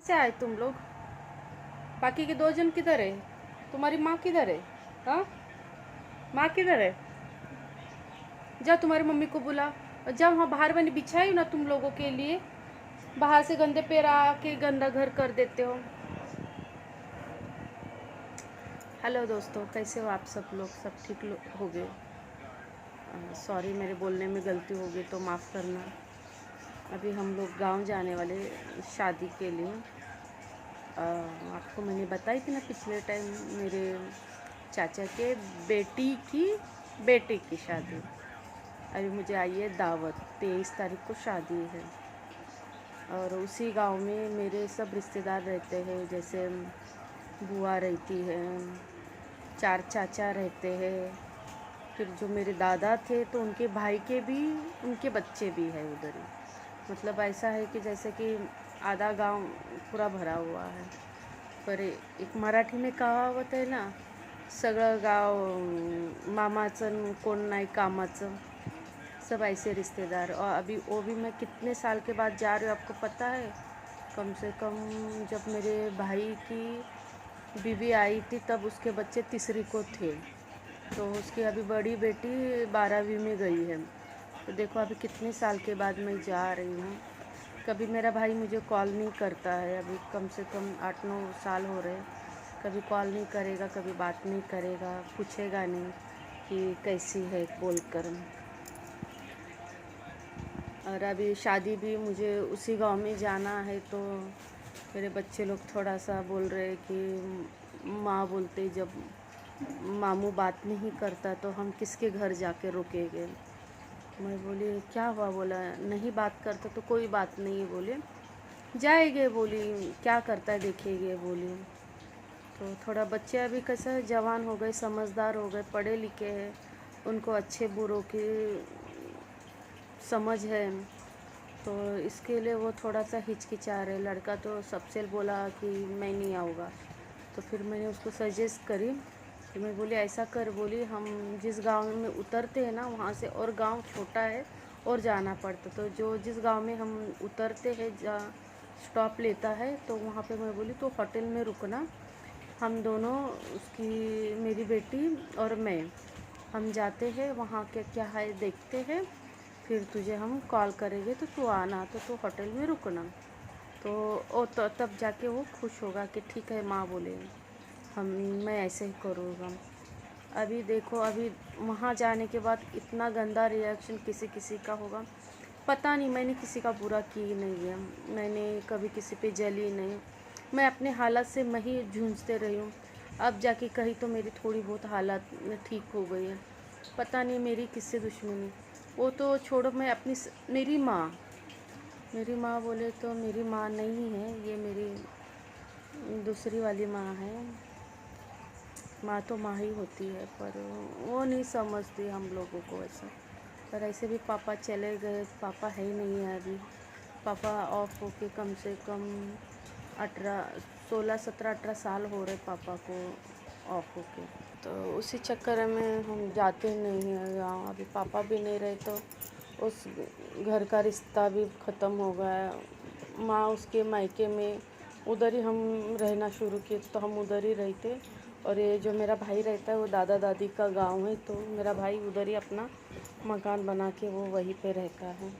से आए तुम लोग? बाकी के दो जन किधर है? तुम्हारी माँ किधर है? हाँ, माँ किधर है? जा तुम्हारी मम्मी को बुला और जा, वहाँ बाहर मैंने बिछाई ना तुम लोगों के लिए। बाहर से गंदे पैर आके गंदा घर कर देते हो। हेलो दोस्तों, कैसे हो आप सब लोग? सब ठीक हो गए? सॉरी, मेरे बोलने में गलती हो गई तो माफ़ करना। अभी हम लोग गांव जाने वाले शादी के लिए। आपको मैंने बताई थी ना पिछले टाइम, मेरे चाचा के बेटे की शादी। अभी मुझे आई है दावत, 23 तारीख को शादी है। और उसी गांव में मेरे सब रिश्तेदार रहते हैं, जैसे बुआ रहती है, 4 चाचा रहते हैं। फिर जो मेरे दादा थे तो उनके भाई के भी, उनके बच्चे भी है उधर ही। मतलब ऐसा है कि जैसे कि आधा गांव पूरा भरा हुआ है। पर एक मराठी में कहावत है ना, सगळं गाव मामाचं कोण नाही कामाचं। सब ऐसे रिश्तेदार। और अभी वो भी मैं कितने साल के बाद जा रही हूँ आपको पता है? कम से कम जब मेरे भाई की बीवी आई थी तब उसके बच्चे तीसरी को थे। तो उसकी अभी बड़ी बेटी 12वीं में गई है। तो देखो अभी कितने साल के बाद मैं जा रही हूँ। कभी मेरा भाई मुझे कॉल नहीं करता है, अभी कम से कम 8-9 साल हो रहे। कभी कॉल नहीं करेगा, कभी बात नहीं करेगा, पूछेगा नहीं कि कैसी है बोलकर। और अभी शादी भी मुझे उसी गांव में जाना है। तो मेरे बच्चे लोग थोड़ा सा बोल रहे कि माँ बोलते जब मामू बात नहीं करता तो हम किसके घर जाके रुकेंगे। मैं बोली क्या हुआ? बोला नहीं बात करता तो कोई बात नहीं, बोले जाएंगे, बोली क्या करता है देखेंगे, बोली। तो थोड़ा बच्चे अभी कैसा है, जवान हो गए, समझदार हो गए, पढ़े लिखे हैं, उनको अच्छे बुरों की समझ है। तो इसके लिए वो थोड़ा सा हिचकिचा रहे। लड़का तो सबसे बोला कि मैं नहीं आऊँगा। तो फिर मैंने उसको सजेस्ट करी कि मैं बोली ऐसा कर, बोली हम जिस गांव में उतरते हैं ना वहाँ से और गांव छोटा है और जाना पड़ता। तो जो जिस गांव में हम उतरते हैं, जहाँ स्टॉप लेता है, तो वहाँ पे मैं बोली तो होटल में रुकना। हम दोनों, उसकी मेरी बेटी और मैं, हम जाते हैं वहाँ क्या क्या है देखते हैं, फिर तुझे हम कॉल करेंगे तो तू आना, तो तू होटल में रुकना। तो ओ तो तब जाके वो खुश होगा कि ठीक है माँ बोले, हम मैं ऐसे ही करूँगा। अभी देखो, अभी वहाँ जाने के बाद इतना गंदा रिएक्शन किसी किसी का होगा पता नहीं। मैंने किसी का बुरा की नहीं है, मैंने कभी किसी पे जली नहीं। मैं अपने हालत से मैं ही जूझते रही हूँ। अब जाके कहीं तो मेरी थोड़ी बहुत हालत ठीक हो गई है। पता नहीं मेरी किससे दुश्मनी। वो तो छोड़ो, मैं अपनी मेरी माँ बोले तो मेरी माँ नहीं है, ये मेरी दूसरी वाली माँ है। माँ तो माँ ही होती है, पर वो नहीं समझती हम लोगों को ऐसा। पर ऐसे भी पापा चले गए, पापा है ही नहीं है अभी। पापा ऑफ होके कम से कम 16-17-18 साल हो रहे पापा को ऑफ होके। तो उसी चक्कर में हम जाते नहीं हैं गाँव। अभी पापा भी नहीं रहे तो उस घर का रिश्ता भी ख़त्म हो गया। माँ उसके मायके में, उधर ही हम रहना शुरू किए तो हम उधर ही रहते। और ये जो मेरा भाई रहता है वो दादा दादी का गांव है, तो मेरा भाई उधर ही अपना मकान बना के वो वहीं पे रहता है।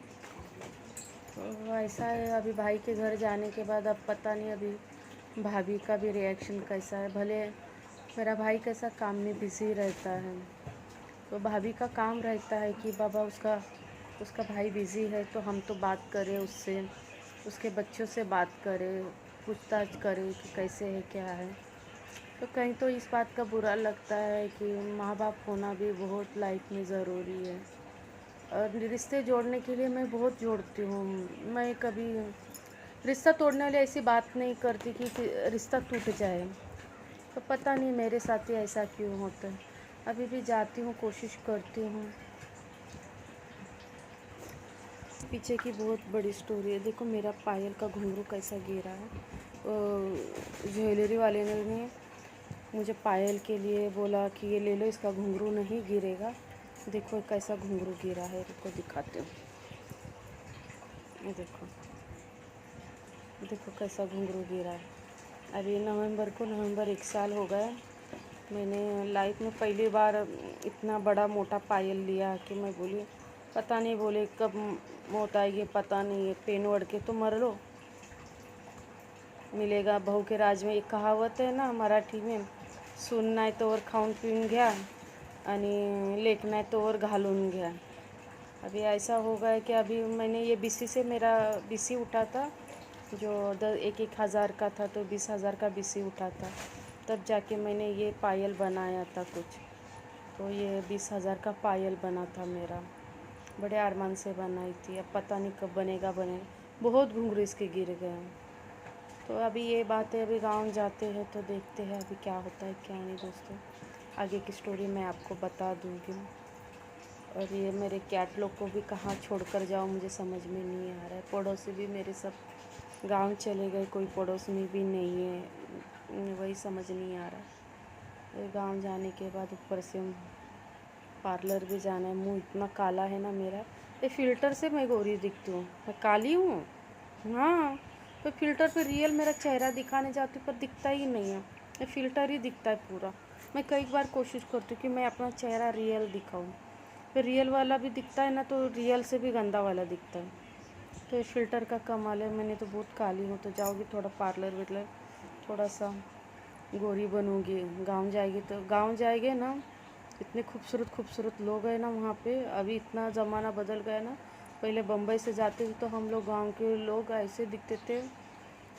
तो ऐसा है, अभी भाई के घर जाने के बाद अब पता नहीं अभी भाभी का भी रिएक्शन कैसा है। भले मेरा भाई कैसा काम में बिज़ी रहता है, तो भाभी का काम रहता है कि बाबा उसका उसका भाई बिज़ी है तो हम तो बात करें उससे, उसके बच्चों से बात करें, पूछताछ करें कि कैसे है क्या है। तो कहीं तो इस बात का बुरा लगता है कि माँ बाप होना भी बहुत लाइफ में ज़रूरी है। और रिश्ते जोड़ने के लिए मैं बहुत जोड़ती हूँ। मैं कभी रिश्ता तोड़ने वाली ऐसी बात नहीं करती कि रिश्ता टूट जाए। तो पता नहीं मेरे साथ ही ऐसा क्यों होता है। अभी भी जाती हूँ, कोशिश करती हूँ। पीछे की बहुत बड़ी स्टोरी है। देखो मेरा पायल का घुंघरू कैसा गिरा है। ज्वेलरी वाले ने मुझे पायल के लिए बोला कि ये ले लो, इसका घुंघरू नहीं गिरेगा। देखो कैसा घुंघरू गिरा है, रुको दिखाती हूँ। ये देखो, देखो कैसा घुंघरू गिरा है। अभी नवंबर 1 साल हो गया। मैंने लाइफ में पहली बार इतना बड़ा मोटा पायल लिया कि मैं बोली पता नहीं, बोले कब मौत आएगी पता नहीं, है पेन ओढ़ के तो मर लो, मिलेगा बहू के राज में। एक कहावत है ना मराठी में, सून नाही तोवर खाऊन पिऊन घ्या आणि लेक नाही तोवर घालून घ्या। अभी ऐसा हो गया कि अभी मैंने ये बीसी से मेरा बीसी उठा था, जो 1,000 का था, तो 20,000 का बीसी उठा था, तब जाके मैंने ये पायल बनाया था कुछ। तो ये 20,000 का पायल बना था मेरा, बड़े अरमान से बनाई थी। अब पता नहीं कब बनेगा। बहुत घुंघरू इसके गिर गए हैं। तो अभी ये बात है, अभी गांव जाते हैं तो देखते हैं अभी क्या होता है क्या नहीं दोस्तों। आगे की स्टोरी मैं आपको बता दूँगी। और ये मेरे कैट लोग को भी कहाँ छोड़ कर जाऊँ मुझे समझ में नहीं आ रहा है। पड़ोसी भी मेरे सब गांव चले गए, कोई पड़ोस में भी नहीं है, वही समझ नहीं आ रहा है। गांव जाने के बाद ऊपर से पार्लर भी जाना है। मुंह इतना काला है ना मेरा, ये फ़िल्टर से मैं गोरी दिखती हूँ, मैं काली हूँ। हाँ, तो फ़िल्टर पे रियल मेरा चेहरा दिखाने जाती हूँ पर दिखता ही नहीं है, ये फ़िल्टर ही दिखता है पूरा। मैं कई बार कोशिश करती हूँ कि मैं अपना चेहरा रियल दिखाऊँ, फिर रियल वाला भी दिखता है ना, तो रियल से भी गंदा वाला दिखता है। तो ये फ़िल्टर का कमाल है। मैंने तो बहुत काली हूँ, तो जाओगी थोड़ा पार्लर वार्लर, थोड़ा सा गोरी बनूँगी। गाँव जाएंगे ना, इतने खूबसूरत खूबसूरत लोग हैं ना वहाँ पे। अभी इतना ज़माना बदल गया ना, पहले बम्बई से जाते थे तो हम लोग गांव के लोग ऐसे दिखते थे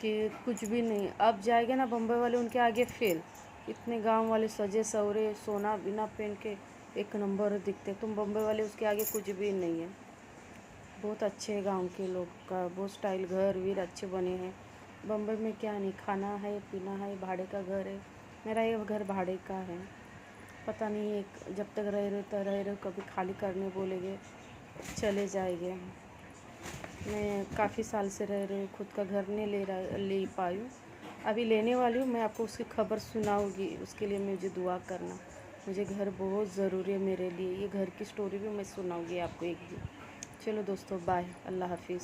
कि कुछ भी नहीं। अब जाएंगे ना बम्बई वाले, उनके आगे फेल। इतने गांव वाले सजे सवरे सोना बिना पहन के एक नंबर दिखते, तुम बम्बई वाले उसके आगे कुछ भी नहीं है। बहुत अच्छे हैं गाँव के लोग का, बहुत स्टाइल, घर वीर अच्छे बने हैं। बम्बई में क्या नहीं, खाना है पीना है, भाड़े का घर है। मेरा ये घर भाड़े का है। पता नहीं एक जब तक रह रहे तो रह रहे, कभी खाली करने बोलेंगे चले जाएंगे। मैं काफ़ी साल से रह रही हूँ, खुद का घर नहीं ले पाई हूँ। अभी लेने वाली हूँ, मैं आपको उसकी खबर सुनाऊँगी, उसके लिए मुझे दुआ करना। मुझे घर बहुत ज़रूरी है मेरे लिए, ये घर की स्टोरी भी मैं सुनाऊँगी आपको एक दिन। चलो दोस्तों, बाय, अल्लाह हाफिज़।